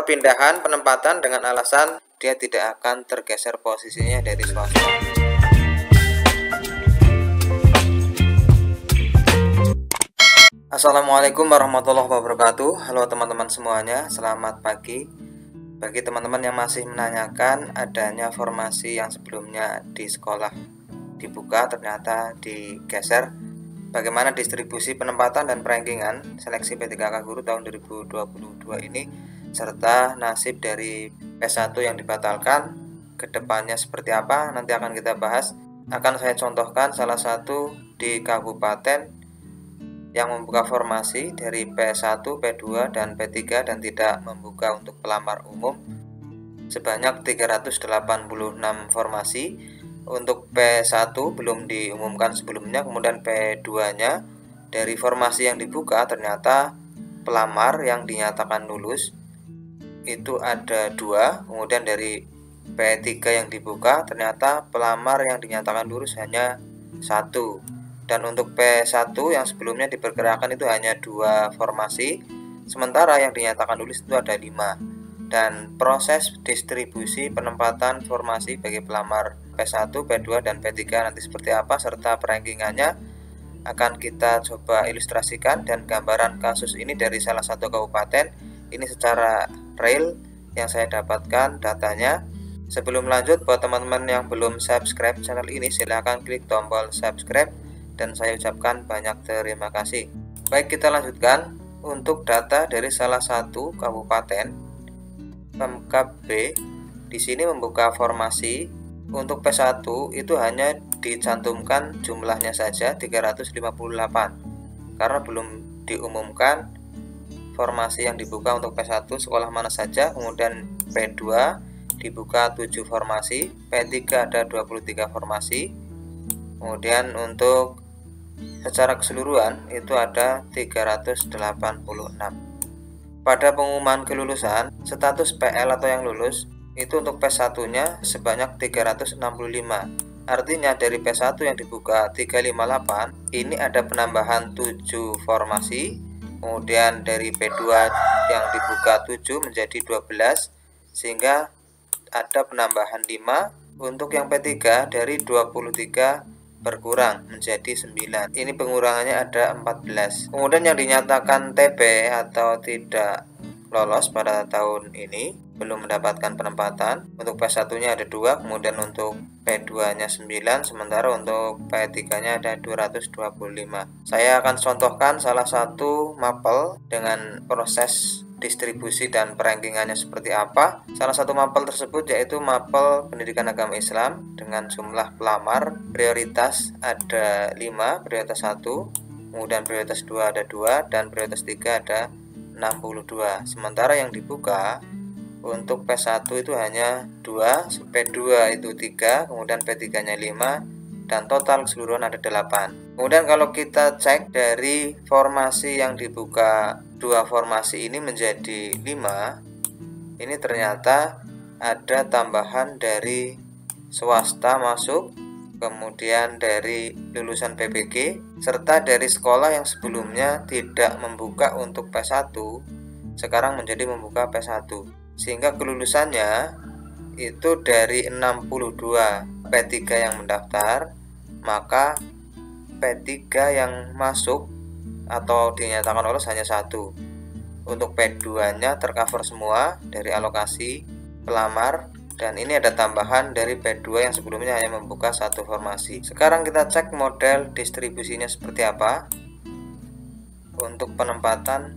perpindahan penempatan dengan alasan dia tidak akan tergeser posisinya dari swasta. Assalamualaikum warahmatullahi wabarakatuh. Halo teman-teman semuanya, selamat pagi. Bagi teman-teman yang masih menanyakan adanya formasi yang sebelumnya di sekolah dibuka ternyata digeser, bagaimana distribusi penempatan dan perankingan seleksi P3K Guru tahun 2022 ini, serta nasib dari P1 yang dibatalkan kedepannya seperti apa, nanti akan kita bahas. Akan saya contohkan salah satu di kabupaten yang membuka formasi dari P1, P2, dan P3 dan tidak membuka untuk pelamar umum sebanyak 386 formasi. Untuk P1 belum diumumkan sebelumnya, kemudian P2-nya dari formasi yang dibuka ternyata pelamar yang dinyatakan lulus itu ada 2, kemudian dari P3 yang dibuka ternyata pelamar yang dinyatakan lulus hanya 1. Dan untuk P1 yang sebelumnya diperkirakan itu hanya 2 formasi, sementara yang dinyatakan lulus itu ada 5. Dan proses distribusi penempatan formasi bagi pelamar P1, P2, dan P3 nanti seperti apa, serta perankingannya akan kita coba ilustrasikan. Dan gambaran kasus ini dari salah satu kabupaten, ini secara real yang saya dapatkan datanya. Sebelum lanjut, buat teman-teman yang belum subscribe channel ini, silahkan klik tombol subscribe dan saya ucapkan banyak terima kasih. Baik, kita lanjutkan. Untuk data dari salah satu kabupaten, Pemkab B di sini membuka formasi untuk P1 itu hanya dicantumkan jumlahnya saja 358 karena belum diumumkan formasi yang dibuka untuk P1 sekolah mana saja. Kemudian P2 dibuka 7 formasi, P3 ada 23 formasi. Kemudian untuk secara keseluruhan itu ada 386. Pada pengumuman kelulusan, status PL atau yang lulus itu untuk P1-nya sebanyak 365. Artinya dari P1 yang dibuka 358, ini ada penambahan 7 formasi. Kemudian dari P2 yang dibuka 7 menjadi 12, sehingga ada penambahan 5. Untuk yang P3 dari 23 berkurang menjadi 9. Ini pengurangannya ada 14. Kemudian yang dinyatakan TP atau tidak lolos pada tahun ini belum mendapatkan penempatan. Untuk P1-nya ada 2, kemudian untuk P2-nya 9, sementara untuk P3-nya ada 225. Saya akan contohkan salah satu mapel dengan proses distribusi dan perankingannya seperti apa. Salah satu mapel tersebut yaitu mapel pendidikan agama Islam dengan jumlah pelamar prioritas ada 5, prioritas 1, kemudian prioritas 2 ada 2, dan prioritas 3 ada 62. Sementara yang dibuka untuk P1 itu hanya 2, P2 itu 3, kemudian P3-nya 5, dan total keseluruhan ada 8. Kemudian kalau kita cek dari formasi yang dibuka 2 formasi ini menjadi 5, ini ternyata ada tambahan dari swasta masuk, kemudian dari lulusan PPG, serta dari sekolah yang sebelumnya tidak membuka untuk P1 sekarang menjadi membuka P1, sehingga kelulusannya itu dari 62 P3 yang mendaftar, maka P3 yang masuk atau dinyatakan lolos hanya 1. Untuk P2-nya tercover semua dari alokasi pelamar, dan ini ada tambahan dari P2 yang sebelumnya hanya membuka 1 formasi. Sekarang kita cek model distribusinya seperti apa untuk penempatan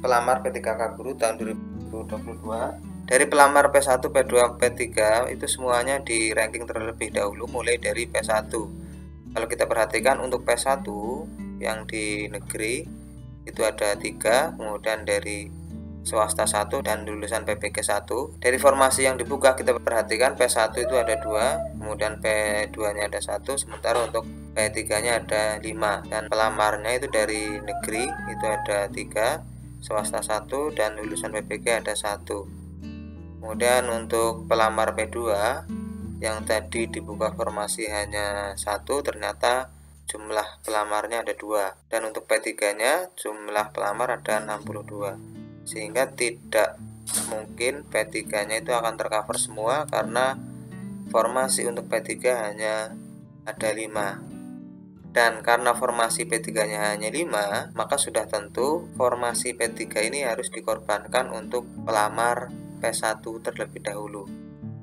pelamar P3K Guru tahun 2022. Dari pelamar P1, P2, P3 itu semuanya di ranking terlebih dahulu mulai dari P1. Kalau kita perhatikan untuk P1 yang di negeri itu ada 3, kemudian dari swasta 1, dan lulusan PPG 1. Dari formasi yang dibuka kita perhatikan P1 itu ada 2, kemudian P2-nya ada 1, sementara untuk P3-nya ada 5, dan pelamarnya itu dari negeri itu ada 3, swasta 1, dan lulusan PPG ada 1. Kemudian untuk pelamar P2 yang tadi dibuka formasi hanya 1, ternyata jumlah pelamarnya ada 2, dan untuk P3-nya jumlah pelamar ada 62, sehingga tidak mungkin P3-nya itu akan tercover semua karena formasi untuk P3 hanya ada 5. Dan karena formasi P3-nya hanya 5, maka sudah tentu formasi P3 ini harus dikorbankan untuk pelamar P1 terlebih dahulu.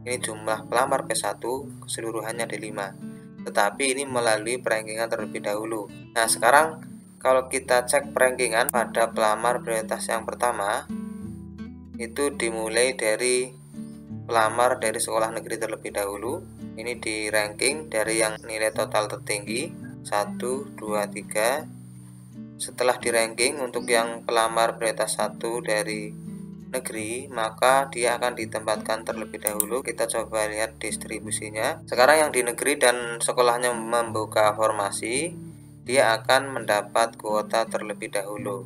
Ini jumlah pelamar P1 keseluruhannya ada 5, tetapi ini melalui perankingan terlebih dahulu. Nah, sekarang kalau kita cek perankingan pada pelamar prioritas yang pertama, itu dimulai dari pelamar dari sekolah negeri terlebih dahulu. Ini di ranking dari yang nilai total tertinggi 1, 2, 3. Setelah di ranking untuk yang pelamar prioritas 1 dari negeri, maka dia akan ditempatkan terlebih dahulu. Kita coba lihat distribusinya. Sekarang yang di negeri dan sekolahnya membuka formasi, dia akan mendapat kuota terlebih dahulu.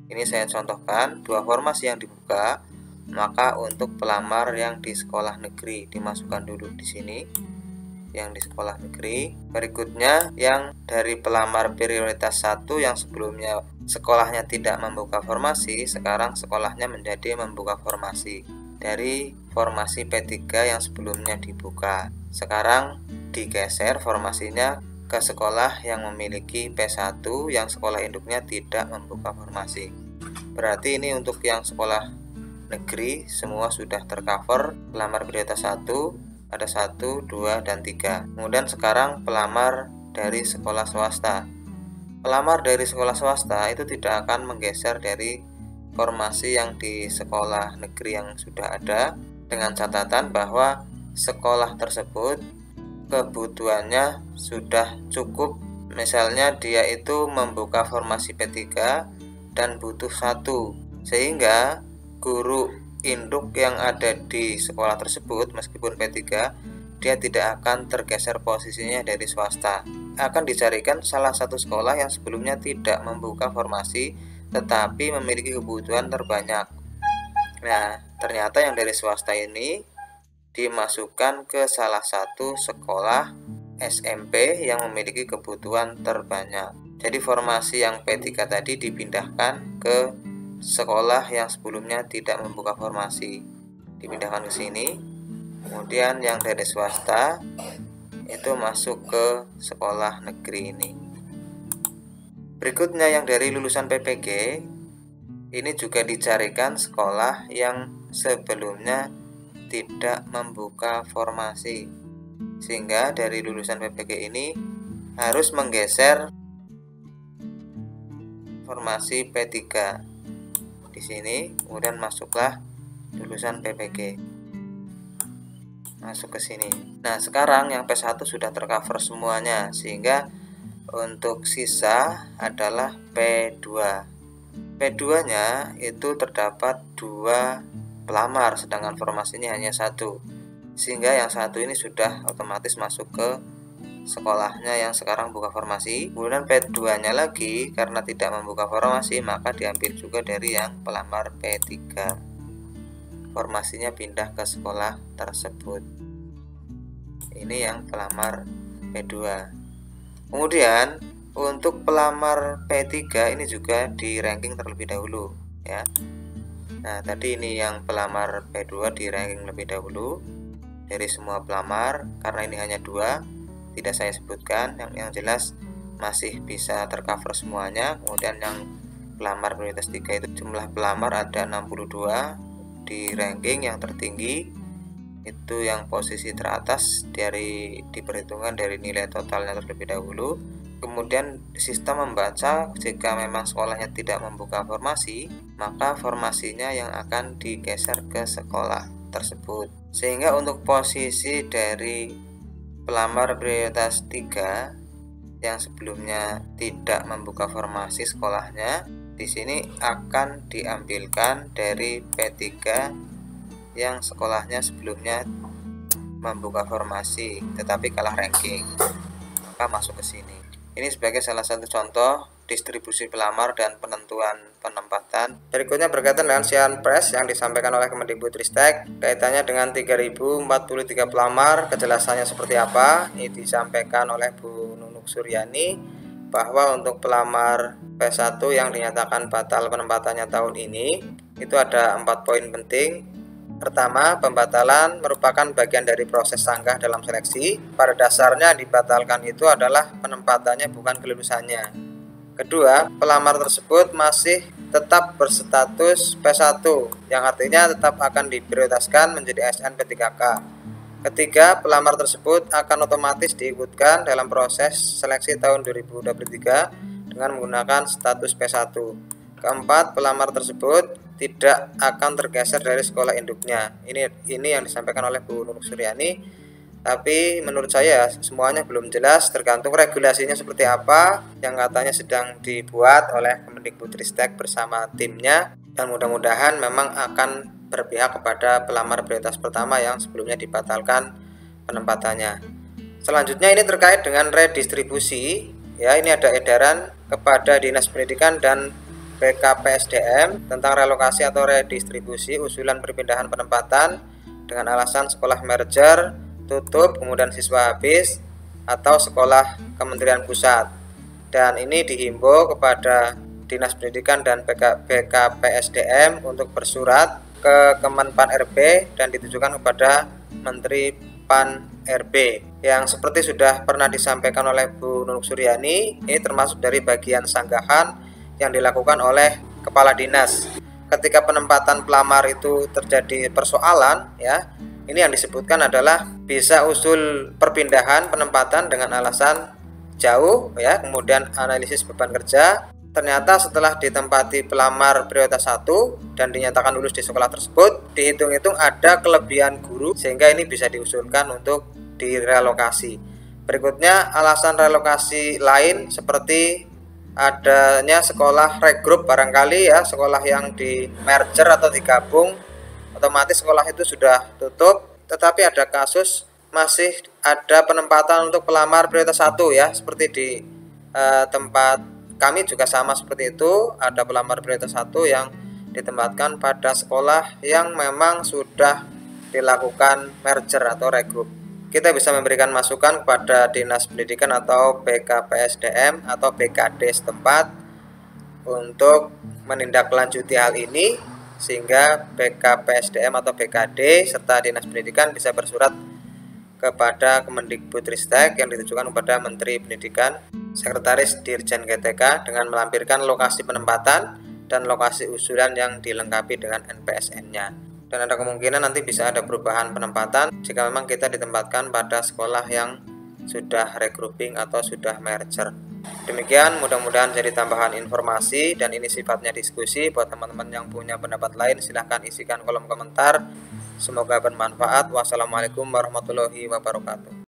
Ini saya contohkan 2 formasi yang dibuka, maka untuk pelamar yang di sekolah negeri dimasukkan dulu di sini, yang di sekolah negeri. Berikutnya yang dari pelamar prioritas 1 yang sebelumnya sekolahnya tidak membuka formasi, sekarang sekolahnya menjadi membuka formasi. Dari formasi P3 yang sebelumnya dibuka, sekarang digeser formasinya ke sekolah yang memiliki P1 yang sekolah induknya tidak membuka formasi. Berarti ini untuk yang sekolah negeri semua sudah tercover. Pelamar prioritas 1 ada 1, 2, dan 3. Kemudian sekarang pelamar dari sekolah swasta. Pelamar dari sekolah swasta itu tidak akan menggeser dari formasi yang di sekolah negeri yang sudah ada, dengan catatan bahwa sekolah tersebut kebutuhannya sudah cukup. Misalnya dia itu membuka formasi P3 dan butuh 1, sehingga guru induk yang ada di sekolah tersebut meskipun P3, dia tidak akan tergeser posisinya dari swasta. Akan dicarikan salah satu sekolah yang sebelumnya tidak membuka formasi tetapi memiliki kebutuhan terbanyak. Nah, ternyata yang dari swasta ini dimasukkan ke salah satu sekolah SMP yang memiliki kebutuhan terbanyak. Jadi formasi yang P3 tadi dipindahkan ke sekolah yang sebelumnya tidak membuka formasi, dipindahkan ke sini. Kemudian yang dari swasta itu masuk ke sekolah negeri ini. Berikutnya yang dari lulusan PPG, ini juga dicarikan sekolah yang sebelumnya tidak membuka formasi, sehingga dari lulusan PPG ini harus menggeser formasi P3 di sini, kemudian masuklah lulusan PPG, masuk ke sini. Nah, sekarang yang P1 sudah tercover semuanya, sehingga untuk sisa adalah P2. P2-nya itu terdapat 2 pelamar, sedangkan formasinya hanya 1, sehingga yang 1 ini sudah otomatis masuk ke sekolahnya yang sekarang buka formasi. Kemudian P2-nya lagi karena tidak membuka formasi, maka diambil juga dari yang pelamar P3, formasinya pindah ke sekolah tersebut. Ini yang pelamar P2. Kemudian untuk pelamar P3 ini juga di ranking terlebih dahulu, ya. Nah, tadi ini yang pelamar P2 di ranking lebih dahulu dari semua pelamar, karena ini hanya 2, tidak saya sebutkan. Yang jelas masih bisa tercover semuanya. Kemudian yang pelamar prioritas 3 itu jumlah pelamar ada 62 di ranking yang tertinggi, itu yang posisi teratas dari diperhitungkan dari nilai totalnya terlebih dahulu. Kemudian sistem membaca jika memang sekolahnya tidak membuka formasi, maka formasinya yang akan digeser ke sekolah tersebut. Sehingga untuk posisi dari pelamar prioritas 3 yang sebelumnya tidak membuka formasi sekolahnya, di sini akan diambilkan dari P3 yang sekolahnya sebelumnya membuka formasi tetapi kalah ranking, maka masuk ke sini. Ini sebagai salah satu contoh distribusi pelamar dan penentuan penempatan. Berikutnya berkaitan dengan siaran pers yang disampaikan oleh Kemendikbudristek kaitannya dengan 3043 pelamar. Kejelasannya seperti apa? Ini disampaikan oleh Bu Nunuk Suryani bahwa untuk pelamar P1 yang dinyatakan batal penempatannya tahun ini, Itu ada 4 poin penting. Pertama, pembatalan merupakan bagian dari proses sanggah dalam seleksi. Pada dasarnya dibatalkan itu adalah penempatannya, bukan kelulusannya. Kedua, pelamar tersebut masih tetap berstatus P1, yang artinya tetap akan diprioritaskan menjadi ASN P3K. Ketiga, pelamar tersebut akan otomatis diikutkan dalam proses seleksi tahun 2023 dengan menggunakan status P1. Keempat, pelamar tersebut tidak akan tergeser dari sekolah induknya. Ini yang disampaikan oleh Bu Nunuk Suryani. Tapi menurut saya semuanya belum jelas, tergantung regulasinya seperti apa yang katanya sedang dibuat oleh Kemendikbudristek bersama timnya, dan mudah-mudahan memang akan berpihak kepada pelamar prioritas pertama yang sebelumnya dibatalkan penempatannya. Selanjutnya ini terkait dengan redistribusi. Ya, ini ada edaran kepada Dinas Pendidikan dan BKPSDM tentang relokasi atau redistribusi usulan perpindahan penempatan dengan alasan sekolah merger, tutup, kemudian siswa habis, atau sekolah Kementerian Pusat. Dan ini dihimbau kepada Dinas Pendidikan dan BKPSDM untuk bersurat ke Kemenpan RB dan ditujukan kepada Menteri Pan RB. Yang seperti sudah pernah disampaikan oleh Bu Nunuk Suryani, ini termasuk dari bagian sanggahan yang dilakukan oleh kepala dinas. Ketika penempatan pelamar itu terjadi persoalan, ya, ini yang disebutkan adalah bisa usul perpindahan penempatan dengan alasan jauh, ya, kemudian analisis beban kerja. Ternyata setelah ditempati pelamar prioritas 1 dan dinyatakan lulus di sekolah tersebut, dihitung-hitung ada kelebihan guru sehingga ini bisa diusulkan untuk direlokasi. Berikutnya, alasan relokasi lain seperti adanya sekolah regroup barangkali, ya, sekolah yang di merger atau digabung, otomatis sekolah itu sudah tutup, tetapi ada kasus masih ada penempatan untuk pelamar prioritas 1, ya, seperti di tempat kami juga sama seperti itu, ada pelamar prioritas 1 yang ditempatkan pada sekolah yang memang sudah dilakukan merger atau regroup. Kita bisa memberikan masukan kepada Dinas Pendidikan atau BKPSDM atau BKD setempat untuk menindaklanjuti hal ini, sehingga BKPSDM atau BKD serta Dinas Pendidikan bisa bersurat kepada Kemendikbudristek yang ditujukan kepada Menteri Pendidikan, Sekretaris Dirjen GTK dengan melampirkan lokasi penempatan dan lokasi usulan yang dilengkapi dengan NPSN-nya. Dan ada kemungkinan nanti bisa ada perubahan penempatan jika memang kita ditempatkan pada sekolah yang sudah regrouping atau sudah merger. Demikian, mudah-mudahan jadi tambahan informasi dan ini sifatnya diskusi. Buat teman-teman yang punya pendapat lain silahkan isikan kolom komentar. Semoga bermanfaat. Wassalamualaikum warahmatullahi wabarakatuh.